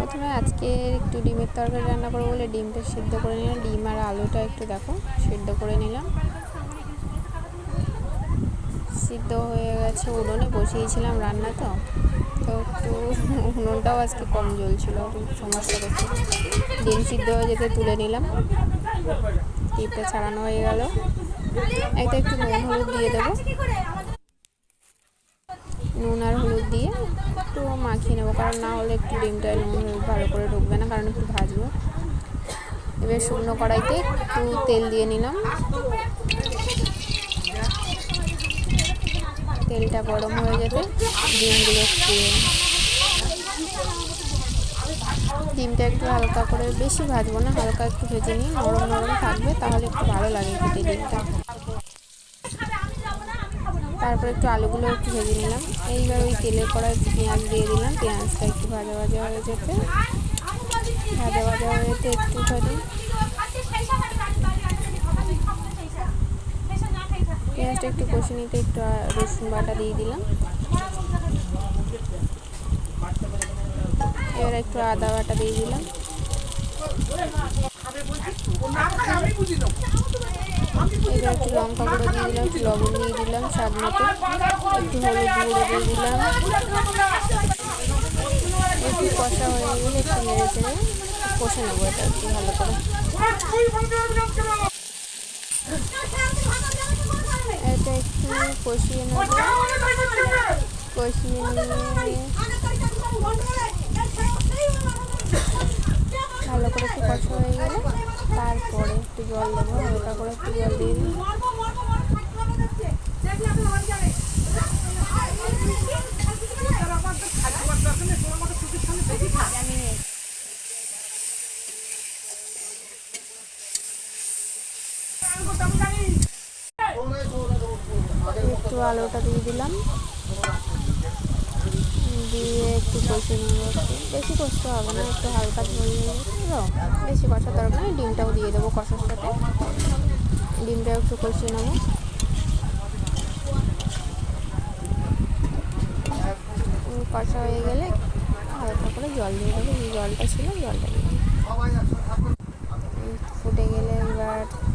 প্রথমে আজকে একটু ডিমের তরকারি রান্না করবো বলে ডিমটা সিদ্ধ করে নিলাম। ডিম আর আলুটা একটু দেখো সিদ্ধ করে নিলাম। সিদ্ধ হয়ে গেছে, উনুনে বসিয়েছিলাম রান্না তো একটু উনুনটাও আজকে কম জ্বলছিল, সমস্যা করছে। ডিম সিদ্ধ হয়ে যেতে তুলে নিলাম। ডিমটা ছাড়ানো হয়ে গেল। একটু নুন হলুদ দিয়ে দেবো। নুন আর হলুদ দিয়ে একটু মাখিয়ে নেবো, কারণ না হলে একটু ডিমটা নুন হলুদ ভালো করে ঢুকবে না, কারণ একটু ভাজবো। এবার শুকনো কড়াইতে একটু তেল দিয়ে নিলাম। তেলটা গরম হয়ে যেতে ডিমগুলো ডিমটা একটু হালকা করে, বেশি ভাজবো না, হালকা একটু ভেজে নিই, নরম নরম থাকবে, তাহলে একটু ভালো লাগে খেতে ডিমটা। তারপর একটু আলুগুলো একটু ভেজে নিলাম। এইবার ওই তেলের কড়াই পেঁয়াজ দিয়ে দিলাম। পেঁয়াজটা একটু ভাজা ভাজা হয়ে যেতে একটুখানি পেঁয়াজটা একটু কষে নিতে একটু রসুন বাটা দিয়ে দিলাম। এবার একটু আদা বাটা দিয়ে দিলাম। এবার একটু লঙ্কা গুঁড়ো দিয়ে দিলাম, একটু লবণ দিয়ে দিলাম স্বাদ মতো, একটু হলুদ গুঁড়ো দিয়ে দিলাম। একটু কষা হয়ে গেলে একটু নেড়ে চেড়ে কষে নেবো এটা একটু ভালো করে। এটা একটু কষিয়ে নেবো। কষিয়ে নিয়ে ভালো করে একটু কষা হয়ে গেলে তারপরে একটু জল দেবো, হালকা করে একটু জল দিয়ে দিই। একটু আলুটা দিয়ে দিলাম, দিয়ে একটু কষিয়ে নেবো। বেশি কষতে হবে না, একটু হালকা ঝোল নেবো, বেশি কষা দরকার নেই। ডিমটাও দিয়ে দেবো কষার সাথে, ডিমটাও একটু কষিয়ে নেবো। কষা হয়ে গেলে হালকা করে জল দিয়ে দেবো, যে জলটা ছিল জলটা দিয়ে দেবো। ফুটে গেলে এবার